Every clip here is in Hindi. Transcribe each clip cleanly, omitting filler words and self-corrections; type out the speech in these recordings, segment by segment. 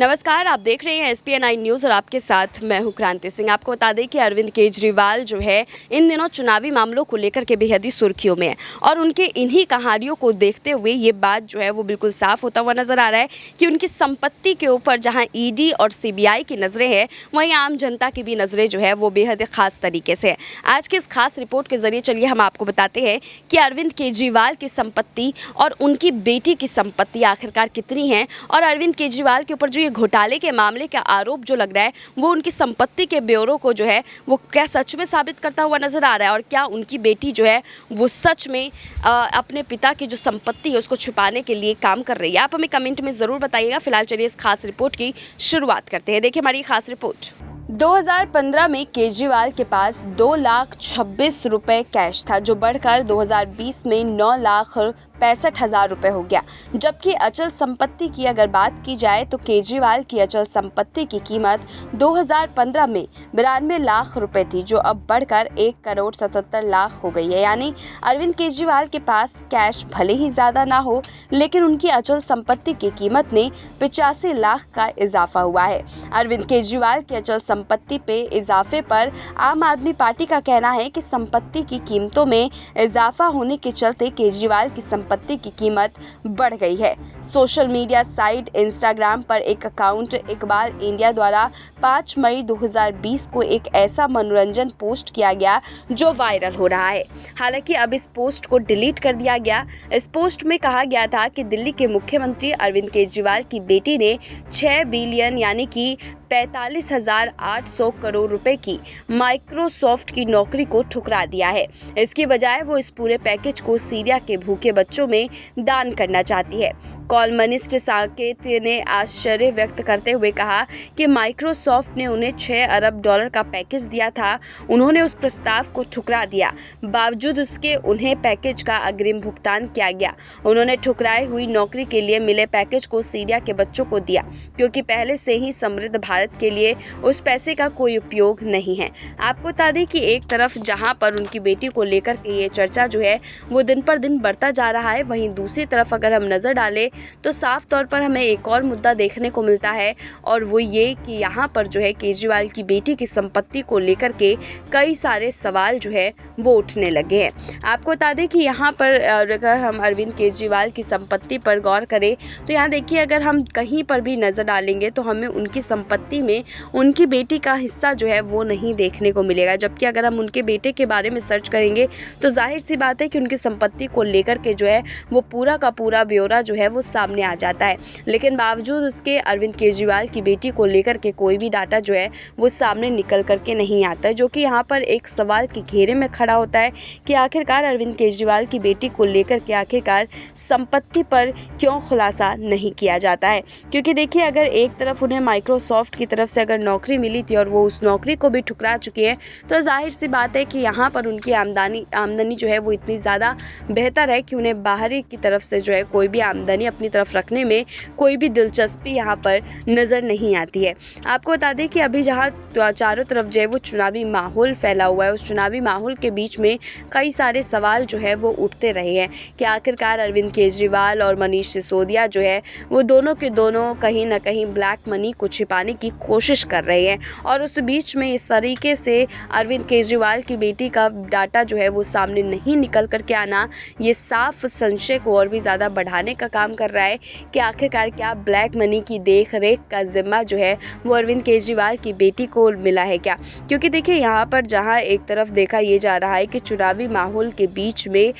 नमस्कार, आप देख रहे हैं SPN9 न्यूज़ और आपके साथ मैं हूं क्रांति सिंह। आपको बता दें कि अरविंद केजरीवाल जो है इन दिनों चुनावी मामलों को लेकर के बेहद ही सुर्खियों में है और उनके इन्हीं कहानियों को देखते हुए ये बात जो है वो बिल्कुल साफ होता हुआ नजर आ रहा है कि उनकी संपत्ति के ऊपर जहां ED और CBI की नज़रें हैं, वहीं आम जनता की भी नज़रें जो है वो बेहद खास तरीके से है। आज की इस खास रिपोर्ट के जरिए चलिए हम आपको बताते हैं कि अरविंद केजरीवाल की संपत्ति और उनकी बेटी की संपत्ति आखिरकार कितनी है और अरविंद केजरीवाल के ऊपर जो ये घोटाले के मामले का आरोप जो लग रहा है वो उनकी संपत्ति के ब्यौरों को जो है वो क्या सच में साबित करता हुआ नजर आ रहा है और क्या उनकी बेटी जो है वो सच में अपने पिता की जो संपत्ति है उसको छुपाने के लिए काम कर रही है। आप हमें कमेंट में ज़रूर बताइएगा। फिलहाल चलिए इस खास रिपोर्ट की शुरुआत करते हैं। देखिए हमारी खास रिपोर्ट। 2015 में केजरीवाल के पास 2,26,000 रुपये कैश था, जो बढ़कर 2020 में 9,65,000 रुपये हो गया। जबकि अचल संपत्ति की अगर बात की जाए तो केजरीवाल की अचल संपत्ति की कीमत 2015 में 92 लाख रुपए थी, जो अब बढ़कर 1,77,00,000 हो गई है। यानी अरविंद केजरीवाल के पास कैश भले ही ज़्यादा ना हो, लेकिन उनकी अचल संपत्ति की कीमत में 85 लाख का इजाफा हुआ है। अरविंद केजरीवाल की अचल संपत्ति पे इजाफे पर आम आदमी पार्टी का कहना है कि संपत्ति की कीमतों में इजाफा होने के चलते केजरीवाल की संपत्ति की कीमत बढ़ गई है। सोशल मीडिया साइट इंस्टाग्राम पर एक अकाउंट इकबाल इंडिया द्वारा 5 मई 2020 को एक ऐसा मनोरंजन पोस्ट किया गया जो वायरल हो रहा है। हालांकि अब इस पोस्ट को डिलीट कर दिया गया। इस पोस्ट में कहा गया था कि दिल्ली के मुख्यमंत्री अरविंद केजरीवाल की बेटी ने 6 बिलियन यानी कि 45,800 करोड़ रुपए की माइक्रोसॉफ्ट की नौकरी को ठुकरा दिया है। इसकी बजाय वो इस पूरे पैकेज को सीरिया के भूखे बच्चों में दान करना चाहती है। कॉलमनिस्ट साकेत ने आश्चर्य व्यक्त करते हुए कहा कि माइक्रोसॉफ्ट ने उन्हें 6 अरब डॉलर का पैकेज दिया था, उन्होंने उस प्रस्ताव को ठुकरा दिया। बावजूद उसके उन्हें पैकेज का अग्रिम भुगतान किया गया। उन्होंने ठुकराई हुई नौकरी के लिए मिले पैकेज को सीरिया के बच्चों को दिया, क्योंकि पहले से ही समृद्ध भारत के लिए उस पैसे का कोई उपयोग नहीं है। आपको बता दें कि एक तरफ जहां पर उनकी बेटी को लेकर के ये चर्चा जो है वो दिन पर दिन बढ़ता जा रहा है, वहीं दूसरी तरफ अगर हम नज़र डालें तो साफ तौर पर हमें एक और मुद्दा देखने को मिलता है और वो ये कि यहाँ पर जो है केजरीवाल की बेटी की संपत्ति को लेकर के कई सारे सवाल जो है वो उठने लगे हैं। आपको बता दें कि यहाँ पर अगर हम अरविंद केजरीवाल की संपत्ति पर गौर करें तो यहाँ देखिए, अगर हम कहीं पर भी नज़र डालेंगे तो हमें उनकी संपत्ति में उनकी बेटी का हिस्सा जो है वो नहीं देखने को मिलेगा। जबकि अगर हम उनके बेटे के बारे में सर्च करेंगे तो जाहिर सी बात है कि उनकी संपत्ति को लेकर के जो है वो पूरा का पूरा ब्यौरा जो है वो सामने आ जाता है। लेकिन बावजूद उसके अरविंद केजरीवाल की बेटी को लेकर के कोई भी डाटा जो है वो सामने निकल करके नहीं आता है, जो कि यहाँ पर एक सवाल के घेरे में खड़ा होता है कि आखिरकार अरविंद केजरीवाल की बेटी को लेकर के आखिरकार संपत्ति पर क्यों खुलासा नहीं किया जाता है। क्योंकि देखिए, अगर एक तरफ उन्हें माइक्रोसॉफ्ट की तरफ से अगर नौकरी मिली थी और वो उस नौकरी को भी ठुकरा चुकी है, तो जाहिर सी बात है कि यहाँ पर उनकी आमदनी जो है वो इतनी ज़्यादा बेहतर है कि उन्हें बाहरी की तरफ से जो है कोई भी आमदनी अपनी तरफ रखने में कोई भी दिलचस्पी यहाँ पर नज़र नहीं आती है। आपको बता दें कि अभी जहाँ चारों तरफ जो है वो चुनावी माहौल फैला हुआ है, उस चुनावी माहौल के बीच में कई सारे सवाल जो है वो उठते रहे हैं कि आखिरकार अरविंद केजरीवाल और मनीष सिसोदिया जो है वो दोनों के दोनों कहीं ना कहीं ब्लैक मनी को छिपाने की कोशिश कर रहे हैं और उस बीच में इस तरीके से अरविंद केजरीवाल की बेटी का डाटा जो है वो सामने नहीं निकल करके आना, ये साफ संशय को और भी ज़्यादा बढ़ाने का काम कर रहा है कि आखिरकार क्या ब्लैक मनी की देख रेख का जिम्मा जो है वो अरविंद केजरीवाल की बेटी को मिला है क्या। क्योंकि देखिए, यहाँ पर जहाँ एक तरफ देखा ये जा रहा है कि चुनावी माहौल के बीच में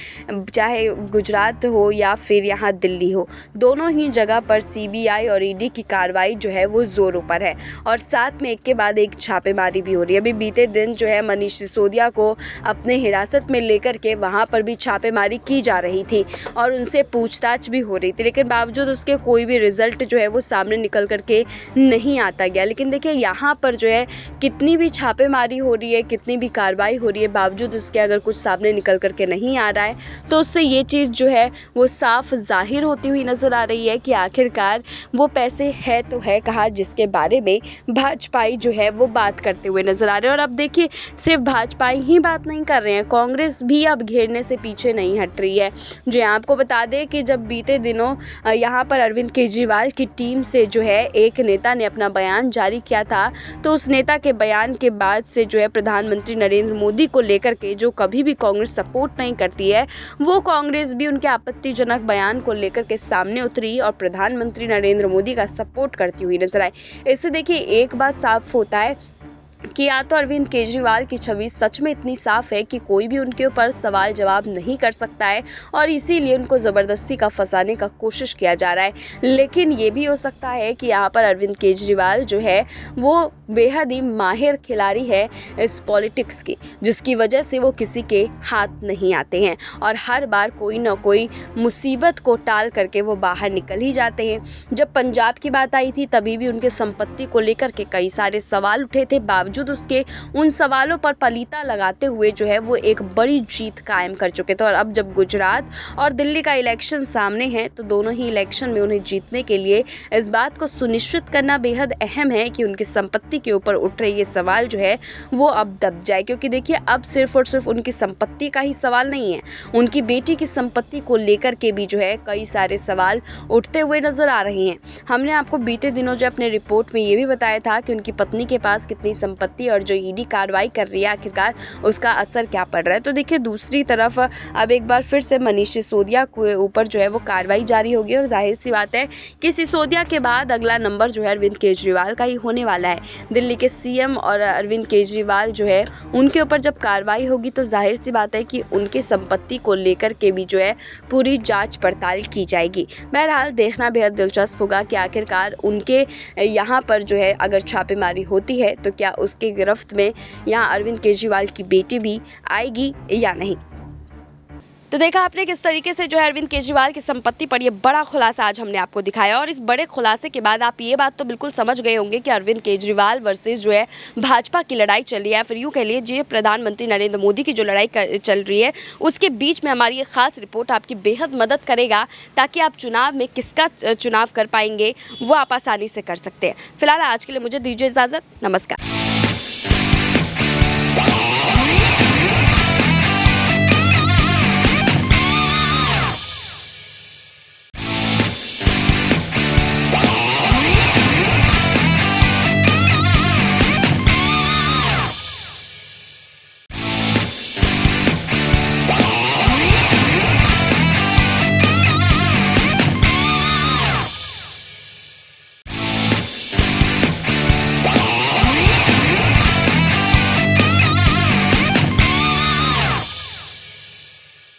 चाहे गुजरात हो या फिर यहाँ दिल्ली हो, दोनों ही जगह पर CBI और ED की कार्रवाई जो है वो जोरों पर है और साथ में एक के बाद एक छापेमारी भी हो रही है। अभी बीते दिन जो है मनीष सिसोदिया को अपने हिरासत में लेकर के वहाँ पर भी छापेमारी की जा रही थी और उनसे पूछताछ भी हो रही थी, लेकिन बावजूद उसके कोई भी रिजल्ट जो है वो सामने निकल करके नहीं आता गया। लेकिन देखिए, यहाँ पर जो है कितनी भी छापेमारी हो रही है, कितनी भी कार्रवाई हो रही है, बावजूद उसके अगर कुछ सामने निकल करके नहीं आ रहा है तो उससे ये चीज़ जो है वो साफ जाहिर होती हुई नज़र आ रही है कि आखिरकार वो पैसे है तो है कहाँ जिसके बारे में भाजपाई जो है वो बात करते हुए नजर आ रहे हैं। और अब देखिए सिर्फ भाजपाई ही बात नहीं कर रहे हैं, कांग्रेस भी अब घेरने से पीछे नहीं हट रही है। जो आपको बता दें कि जब बीते दिनों यहाँ पर अरविंद केजरीवाल की टीम से जो है एक नेता ने अपना बयान जारी किया था, तो उस नेता के बयान के बाद से जो है प्रधानमंत्री नरेंद्र मोदी को लेकर के जो कभी भी कांग्रेस सपोर्ट नहीं करती है, वो कांग्रेस भी उनके आपत्तिजनक बयान को लेकर के सामने उतरी और प्रधानमंत्री नरेंद्र मोदी का सपोर्ट करती हुई नजर आई। इससे देखिए एक बात साफ होता है कि या तो अरविंद केजरीवाल की छवि सच में इतनी साफ है कि कोई भी उनके ऊपर सवाल जवाब नहीं कर सकता है और इसीलिए उनको ज़बरदस्ती का फंसाने का कोशिश किया जा रहा है। लेकिन ये भी हो सकता है कि यहाँ पर अरविंद केजरीवाल जो है वो बेहद ही माहिर खिलाड़ी है इस पॉलिटिक्स की, जिसकी वजह से वो किसी के हाथ नहीं आते हैं और हर बार कोई ना कोई मुसीबत को टाल करके वो बाहर निकल ही जाते हैं। जब पंजाब की बात आई थी तभी भी उनके संपत्ति को लेकर के कई सारे सवाल उठे थे, बावजूद उसके उन सवालों पर पलीता लगाते हुए जो है वो एक बड़ी जीत कायम कर चुके थे। और अब जब गुजरात और दिल्ली का इलेक्शन सामने है तो दोनों ही इलेक्शन में उन्हें जीतने के लिए इस बात को सुनिश्चित करना बेहद अहम है कि उनकी संपत्ति के ऊपर उठ रहे ये सवाल जो है वो अब दब जाए। क्योंकि देखिए अब सिर्फ और सिर्फ उनकी संपत्ति का ही सवाल नहीं है, उनकी बेटी की संपत्ति को लेकर के भी जो है कई सारे सवाल उठते हुए नजर आ रहे हैं। हमने आपको बीते दिनों जो अपने रिपोर्ट में ये भी बताया था कि उनकी पत्नी के पास कितनी संपत्ति और जो ईडी कार्रवाई कर रही है आखिरकार उसका असर क्या पड़ रहा है। तो देखिए दूसरी तरफ अब एक बार फिर से मनीष सिसोदिया के ऊपर जो है वो कार्रवाई जारी होगी और जाहिर सी बात है कि सिसोदिया के बाद अगला नंबर जो है अरविंद केजरीवाल का ही होने वाला है। दिल्ली के सीएम और अरविंद केजरीवाल जो है उनके ऊपर जब कार्रवाई होगी तो जाहिर सी बात है कि उनकी संपत्ति को लेकर के भी जो है पूरी जांच पड़ताल की जाएगी। बहरहाल देखना बेहद दिलचस्प होगा कि आखिरकार उनके यहाँ पर जो है अगर छापेमारी होती है तो क्या उसके गिरफ्त में यहाँ अरविंद केजरीवाल की बेटी भी आएगी या नहीं। तो देखा आपने किस तरीके से जो है अरविंद केजरीवाल की संपत्ति पर ये बड़ा खुलासा आज हमने आपको दिखाया और इस बड़े खुलासे के बाद आप ये बात तो बिल्कुल समझ गए होंगे कि अरविंद केजरीवाल वर्सेस जो है भाजपा की लड़ाई चल रही है, फिर यूँ कह लीजिए प्रधानमंत्री नरेंद्र मोदी की जो लड़ाई चल रही है उसके बीच में हमारी ये खास रिपोर्ट आपकी बेहद मदद करेगा ताकि आप चुनाव में किसका चुनाव कर पाएंगे वो आप आसानी से कर सकते हैं। फिलहाल आज के लिए मुझे दीजिए इजाज़त, नमस्कार।